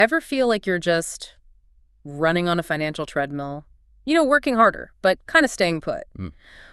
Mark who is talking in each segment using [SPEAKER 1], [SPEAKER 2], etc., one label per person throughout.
[SPEAKER 1] Ever feel like you're just running on a financial treadmill? Working harder, but kind of staying put.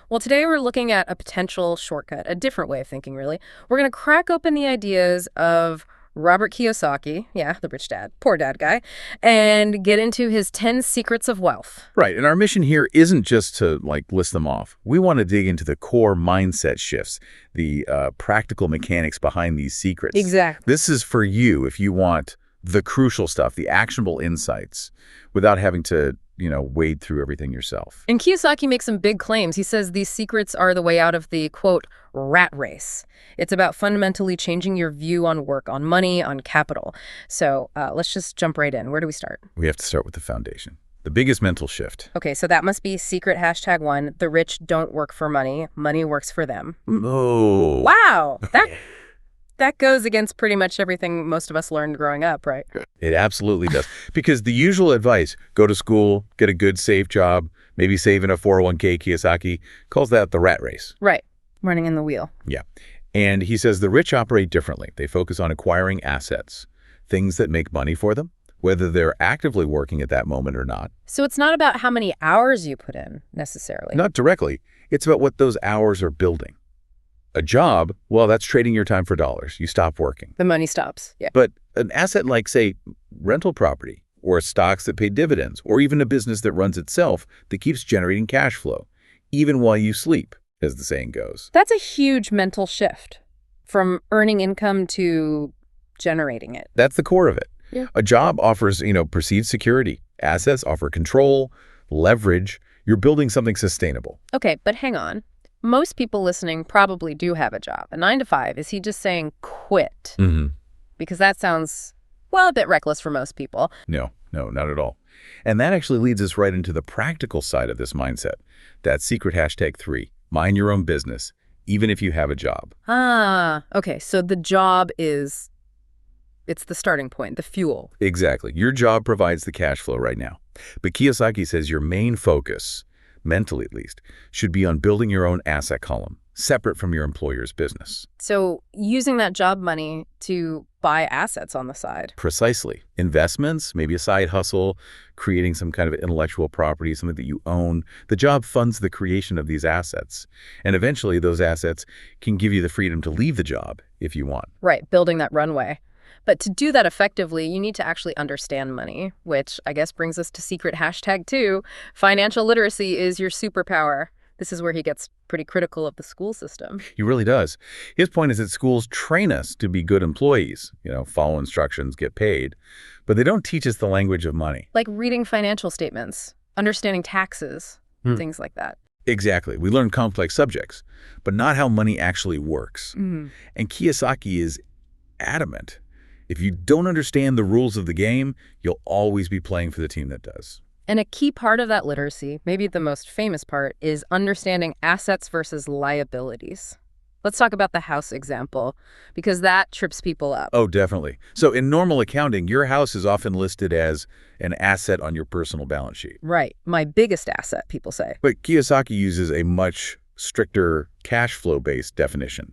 [SPEAKER 1] Well, today we're looking at a potential shortcut, a different way of thinking, really. We're going to crack open the ideas of Robert Kiyosaki, the rich dad, poor dad guy, and get into his 10 secrets of wealth.
[SPEAKER 2] Right, and our mission here isn't just to, list them off. We want to dig into the core mindset shifts, the practical mechanics behind these secrets.
[SPEAKER 1] Exactly.
[SPEAKER 2] This is for you if you want the crucial stuff, the actionable insights, without having to wade through everything yourself.
[SPEAKER 1] And Kiyosaki makes some big claims. He says these secrets are the way out of the, quote, rat race. It's about fundamentally changing your view on work, on money, on capital. So let's just jump right in. Where do we start?
[SPEAKER 2] We have to start with the foundation. The biggest mental shift.
[SPEAKER 1] Okay, so that must be secret #1. The rich don't work for money. Money works for them.
[SPEAKER 2] Oh.
[SPEAKER 1] Wow. That goes against pretty much everything most of us learned growing up, right?
[SPEAKER 2] It absolutely does. Because the usual advice, go to school, get a good, safe job, maybe save in a 401k, Kiyosaki calls that the rat race.
[SPEAKER 1] Right. Running in the wheel.
[SPEAKER 2] Yeah. And he says the rich operate differently. They focus on acquiring assets, things that make money for them, whether they're actively working at that moment or not.
[SPEAKER 1] So it's not about how many hours you put in, necessarily.
[SPEAKER 2] Not directly. It's about what those hours are building. A job, well, that's trading your time for dollars. You stop working.
[SPEAKER 1] The money stops. Yeah.
[SPEAKER 2] But an asset like, say, rental property or stocks that pay dividends or even a business that runs itself that keeps generating cash flow, even while you sleep, as the saying goes.
[SPEAKER 1] That's a huge mental shift from earning income to generating it.
[SPEAKER 2] That's the core of it.
[SPEAKER 1] Yeah.
[SPEAKER 2] A job offers, perceived security. Assets offer control, leverage. You're building something sustainable.
[SPEAKER 1] Okay, but hang on. Most people listening probably do have a job, a 9 to 5. Is he just saying quit? Because that sounds, a bit reckless for most people.
[SPEAKER 2] No, not at all. And that actually leads us right into the practical side of this mindset. That secret #3, mind your own business, even if you have a job.
[SPEAKER 1] Okay, so the job it's the starting point, the fuel.
[SPEAKER 2] Exactly. Your job provides the cash flow right now. But Kiyosaki says your main focus, mentally at least, should be on building your own asset column, separate from your employer's business.
[SPEAKER 1] So using that job money to buy assets on the side.
[SPEAKER 2] Precisely. Investments, maybe a side hustle, creating some kind of intellectual property, something that you own. The job funds the creation of these assets. And eventually those assets can give you the freedom to leave the job if you want.
[SPEAKER 1] Right, building that runway. But to do that effectively, you need to actually understand money, which I guess brings us to secret #2. Financial literacy is your superpower. This is where he gets pretty critical of the school system.
[SPEAKER 2] He really does. His point is that schools train us to be good employees, follow instructions, get paid, but they don't teach us the language of money.
[SPEAKER 1] Like reading financial statements, understanding taxes, things like that.
[SPEAKER 2] Exactly. We learn complex subjects, but not how money actually works. And Kiyosaki is adamant. If you don't understand the rules of the game, you'll always be playing for the team that does.
[SPEAKER 1] And a key part of that literacy, maybe the most famous part, is understanding assets versus liabilities. Let's talk about the house example, because that trips people up.
[SPEAKER 2] Oh, definitely. So in normal accounting, your house is often listed as an asset on your personal balance sheet.
[SPEAKER 1] Right. My biggest asset, people say.
[SPEAKER 2] But Kiyosaki uses a much stricter cash flow-based definition.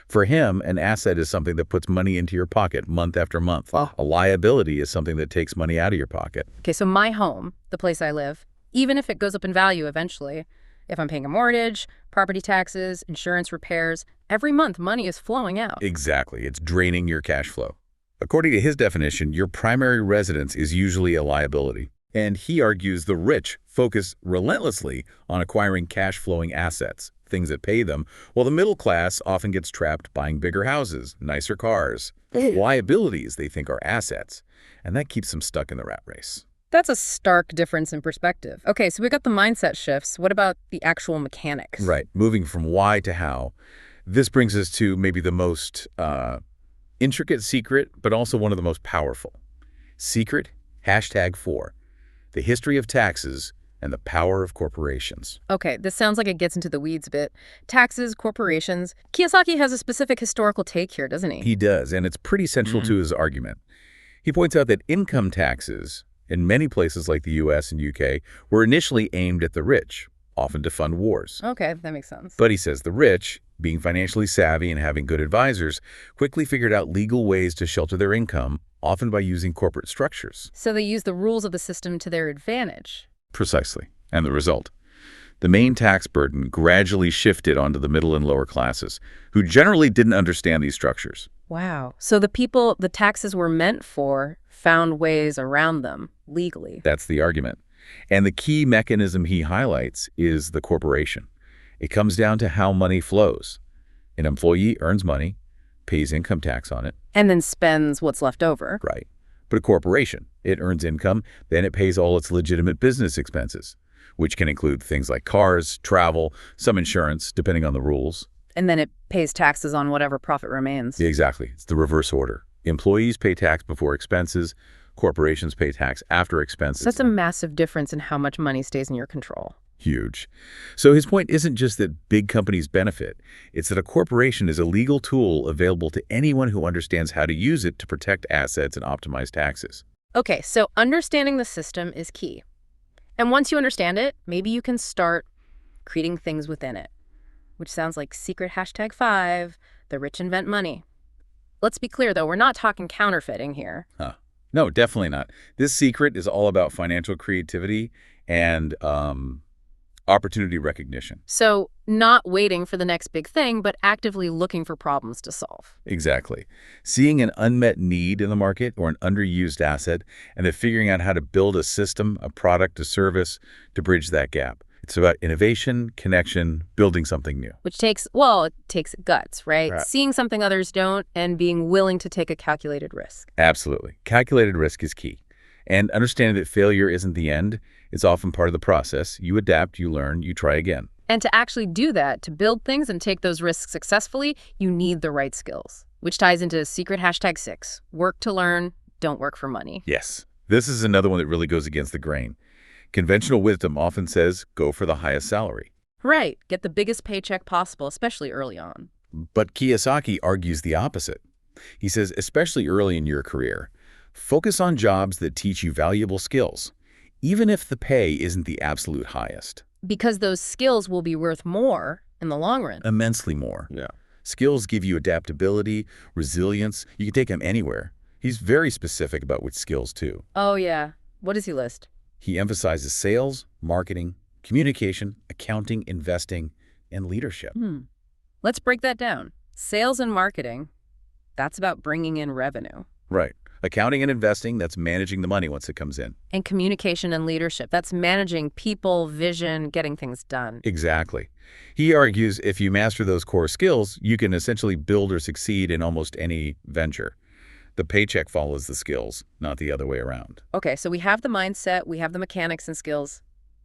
[SPEAKER 2] For him, an asset is something that puts money into your pocket month after month.
[SPEAKER 1] Wow.
[SPEAKER 2] A liability is something that takes money out of your pocket.
[SPEAKER 1] Okay, so my home, the place I live, even if it goes up in value eventually, if I'm paying a mortgage, property taxes, insurance repairs, every month money is flowing out.
[SPEAKER 2] Exactly. It's draining your cash flow. According to his definition, your primary residence is usually a liability. And he argues the rich focus relentlessly on acquiring cash-flowing assets, things that pay them, while the middle class often gets trapped buying bigger houses, nicer cars, liabilities they think are assets, and that keeps them stuck in the rat race.
[SPEAKER 1] That's a stark difference in perspective. Okay, so we got the mindset shifts. What about the actual mechanics?
[SPEAKER 2] Right, moving from why to how. This brings us to maybe the most intricate secret, but also one of the most powerful. Secret #4, the history of taxes and the power of corporations.
[SPEAKER 1] Okay, this sounds like it gets into the weeds a bit. Taxes, corporations. Kiyosaki has a specific historical take here, doesn't he?
[SPEAKER 2] He does, and it's pretty central to his argument. He points out that income taxes in many places like the US and UK were initially aimed at the rich, often to fund wars.
[SPEAKER 1] Okay, that makes sense.
[SPEAKER 2] But he says the rich, being financially savvy and having good advisors, quickly figured out legal ways to shelter their income often by using corporate structures.
[SPEAKER 1] So they use the rules of the system to their advantage.
[SPEAKER 2] Precisely. And the result? The main tax burden gradually shifted onto the middle and lower classes, who generally didn't understand these structures.
[SPEAKER 1] Wow. So the people the taxes were meant for found ways around them legally.
[SPEAKER 2] That's the argument. And the key mechanism he highlights is the corporation. It comes down to how money flows. An employee earns money, pays income tax on it.
[SPEAKER 1] And then spends what's left over.
[SPEAKER 2] Right. But a corporation, it earns income, then it pays all its legitimate business expenses, which can include things like cars, travel, some insurance, depending on the rules.
[SPEAKER 1] And then it pays taxes on whatever profit remains.
[SPEAKER 2] Exactly. It's the reverse order. Employees pay tax before expenses. Corporations pay tax after expenses.
[SPEAKER 1] That's a massive difference in how much money stays in your control.
[SPEAKER 2] Huge. So his point isn't just that big companies benefit. It's that a corporation is a legal tool available to anyone who understands how to use it to protect assets and optimize taxes.
[SPEAKER 1] Okay, so understanding the system is key. And once you understand it, maybe you can start creating things within it, which sounds like secret #5, the rich invent money. Let's be clear, though, we're not talking counterfeiting here.
[SPEAKER 2] No, definitely not. This secret is all about financial creativity and opportunity recognition.
[SPEAKER 1] So not waiting for the next big thing, but actively looking for problems to solve.
[SPEAKER 2] Exactly. Seeing an unmet need in the market or an underused asset, and then figuring out how to build a system, a product, a service to bridge that gap. It's about innovation, connection, building something new.
[SPEAKER 1] Which takes, well, it takes guts, right?
[SPEAKER 2] Right.
[SPEAKER 1] Seeing something others don't and being willing to take a calculated risk.
[SPEAKER 2] Absolutely. Calculated risk is key. And understanding that failure isn't the end, it's often part of the process. You adapt, you learn, you try again.
[SPEAKER 1] And to actually do that, to build things and take those risks successfully, you need the right skills, which ties into secret #6, work to learn, don't work for money.
[SPEAKER 2] Yes. This is another one that really goes against the grain. Conventional wisdom often says, go for the highest salary.
[SPEAKER 1] Right. Get the biggest paycheck possible, especially early on.
[SPEAKER 2] But Kiyosaki argues the opposite. He says, especially early in your career, focus on jobs that teach you valuable skills, even if the pay isn't the absolute highest.
[SPEAKER 1] Because those skills will be worth more in the long run.
[SPEAKER 2] Immensely more.
[SPEAKER 3] Yeah.
[SPEAKER 2] Skills give you adaptability, resilience. You can take them anywhere. He's very specific about which skills, too.
[SPEAKER 1] Oh, yeah. What does he list?
[SPEAKER 2] He emphasizes sales, marketing, communication, accounting, investing, and leadership.
[SPEAKER 1] Let's break that down. Sales and marketing, that's about bringing in revenue.
[SPEAKER 2] Right. Accounting and investing, that's managing the money once it comes in.
[SPEAKER 1] And communication and leadership, that's managing people, vision, getting things done.
[SPEAKER 2] Exactly. He argues if you master those core skills, you can essentially build or succeed in almost any venture. The paycheck follows the skills, not the other way around.
[SPEAKER 1] Okay, so we have the mindset, we have the mechanics and skills,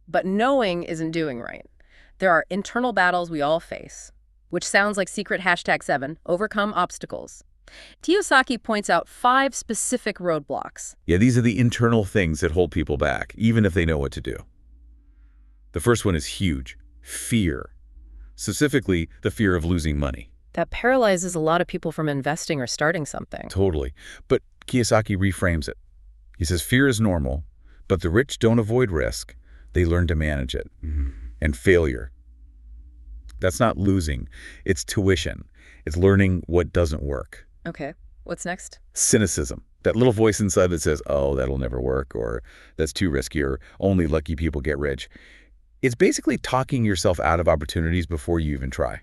[SPEAKER 1] but knowing isn't doing right. There are internal battles we all face, which sounds like secret #7, overcome obstacles. Kiyosaki points out 5 specific roadblocks.
[SPEAKER 2] Yeah, these are the internal things that hold people back, even if they know what to do. The first one is huge: fear. Specifically, the fear of losing money.
[SPEAKER 1] That paralyzes a lot of people from investing or starting something.
[SPEAKER 2] Totally. But Kiyosaki reframes it. He says fear is normal, but the rich don't avoid risk. They learn to manage it. And failure, that's not losing. It's tuition. It's learning what doesn't work.
[SPEAKER 1] Okay, what's next?
[SPEAKER 2] Cynicism, that little voice inside that says, oh, that'll never work, or that's too risky, or only lucky people get rich. It's basically talking yourself out of opportunities before you even try.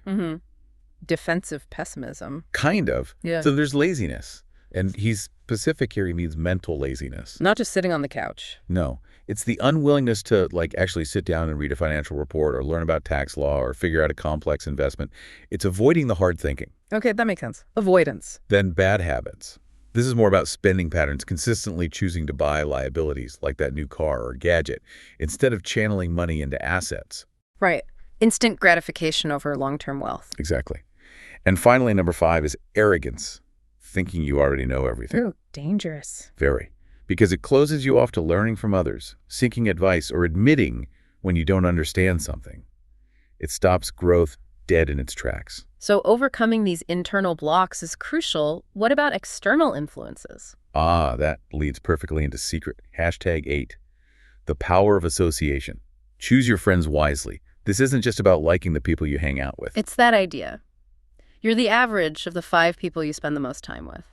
[SPEAKER 1] Defensive pessimism.
[SPEAKER 2] Kind of.
[SPEAKER 1] Yeah.
[SPEAKER 2] So there's laziness. And he's specific here. He means mental laziness.
[SPEAKER 1] Not just sitting on the couch.
[SPEAKER 2] No. It's the unwillingness to actually sit down and read a financial report or learn about tax law or figure out a complex investment. It's avoiding the hard thinking.
[SPEAKER 1] Okay, that makes sense. Avoidance.
[SPEAKER 2] Then bad habits. This is more about spending patterns, consistently choosing to buy liabilities like that new car or gadget instead of channeling money into assets.
[SPEAKER 1] Right. Instant gratification over long-term wealth.
[SPEAKER 2] Exactly. And finally, number 5 is arrogance, thinking you already know everything.
[SPEAKER 1] Ooh, dangerous.
[SPEAKER 2] Very. Because it closes you off to learning from others, seeking advice, or admitting when you don't understand something. It stops growth dead in its tracks.
[SPEAKER 1] So overcoming these internal blocks is crucial. What about external influences?
[SPEAKER 2] That leads perfectly into secret #8, the power of association. Choose your friends wisely. This isn't just about liking the people you hang out with.
[SPEAKER 1] It's that idea. You're the average of the 5 people you spend the most time with.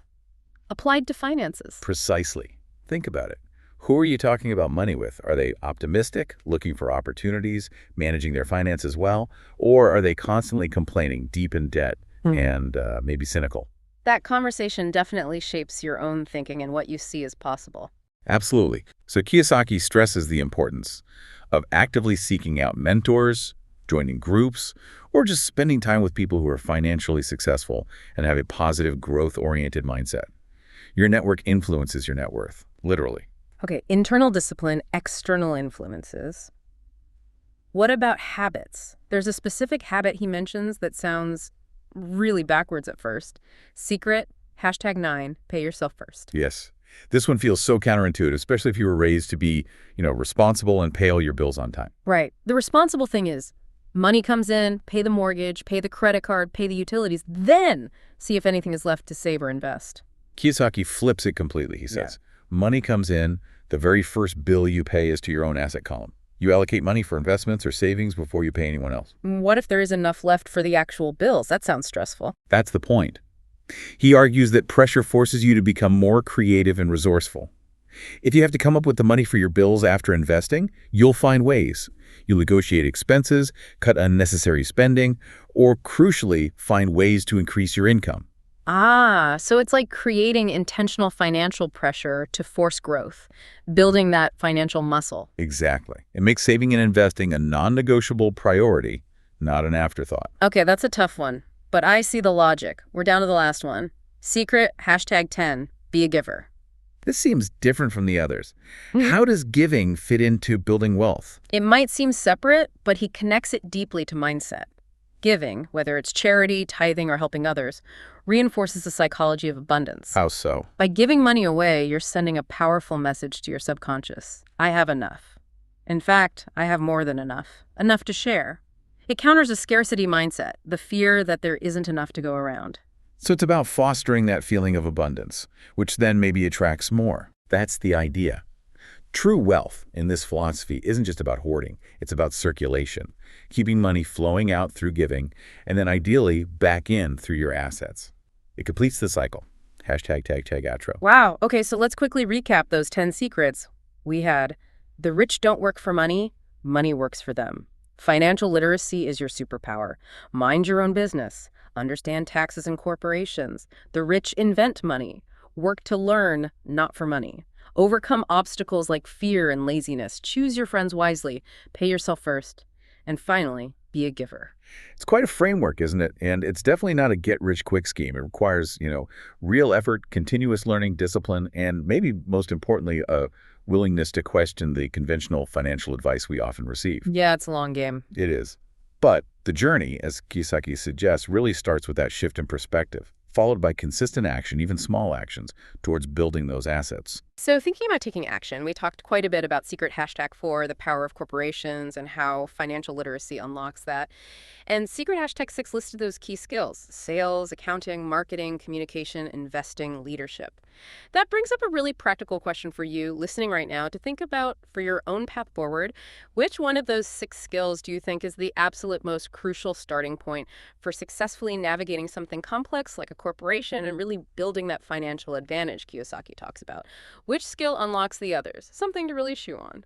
[SPEAKER 1] applied to finances.
[SPEAKER 2] Precisely. Think about it. Who are you talking about money with? Are they optimistic, looking for opportunities, managing their finances well, or are they constantly complaining, deep in debt, and maybe cynical?
[SPEAKER 1] That conversation definitely shapes your own thinking and what you see as possible.
[SPEAKER 2] Absolutely. So Kiyosaki stresses the importance of actively seeking out mentors, joining groups, or just spending time with people who are financially successful and have a positive, growth-oriented mindset. Your network influences your net worth, literally.
[SPEAKER 1] Okay, internal discipline, external influences. What about habits? There's a specific habit he mentions that sounds really backwards at first. Secret, #9, pay yourself first.
[SPEAKER 2] Yes. This one feels so counterintuitive, especially if you were raised to be, responsible and pay all your bills on time.
[SPEAKER 1] Right. The responsible thing is money comes in, pay the mortgage, pay the credit card, pay the utilities, then see if anything is left to save or invest.
[SPEAKER 2] Kiyosaki flips it completely, he says. Money comes in, the very first bill you pay is to your own asset column. You allocate money for investments or savings before you pay anyone else.
[SPEAKER 1] What if there is enough left for the actual bills? That sounds stressful.
[SPEAKER 2] That's the point. He argues that pressure forces you to become more creative and resourceful. If you have to come up with the money for your bills after investing, you'll find ways. You'll negotiate expenses, cut unnecessary spending, or crucially, find ways to increase your income.
[SPEAKER 1] So it's like creating intentional financial pressure to force growth, building that financial muscle.
[SPEAKER 2] Exactly. It makes saving and investing a non-negotiable priority, not an afterthought.
[SPEAKER 1] Okay, that's a tough one, but I see the logic. We're down to the last one. Secret, #10, be a giver.
[SPEAKER 2] This seems different from the others. How does giving fit into building wealth?
[SPEAKER 1] It might seem separate, but he connects it deeply to mindset. Giving, whether it's charity, tithing, or helping others, reinforces the psychology of abundance.
[SPEAKER 2] How so?
[SPEAKER 1] By giving money away, you're sending a powerful message to your subconscious. I have enough. In fact, I have more than enough to share. It counters a scarcity mindset, the fear that there isn't enough to go around.
[SPEAKER 2] So it's about fostering that feeling of abundance, which then maybe attracts more. That's the idea. True wealth in this philosophy isn't just about hoarding. It's about circulation, keeping money flowing out through giving, and then ideally back in through your assets. It completes the cycle. #outro.
[SPEAKER 1] Wow. Okay, so let's quickly recap those 10 secrets. We had the rich don't work for money, money works for them. Financial literacy is your superpower. Mind your own business. Understand taxes and corporations. The rich invent money. Work to learn, not for money. Overcome obstacles like fear and laziness. Choose your friends wisely. Pay yourself first. And finally, be a giver.
[SPEAKER 2] It's quite a framework, isn't it? And it's definitely not a get-rich-quick scheme. It requires, real effort, continuous learning, discipline, and maybe most importantly, a willingness to question the conventional financial advice we often receive.
[SPEAKER 1] Yeah, it's a long game.
[SPEAKER 2] It is. But the journey, as Kiyosaki suggests, really starts with that shift in perspective, followed by consistent action, even small actions, towards building those assets.
[SPEAKER 1] So thinking about taking action, we talked quite a bit about secret #4, the power of corporations, and how financial literacy unlocks that. And secret #6 listed those key skills: sales, accounting, marketing, communication, investing, leadership. That brings up a really practical question for you listening right now to think about for your own path forward. Which one of those 6 skills do you think is the absolute most crucial starting point for successfully navigating something complex like a corporation and really building that financial advantage Kiyosaki talks about? Which skill unlocks the others? Something to really chew on.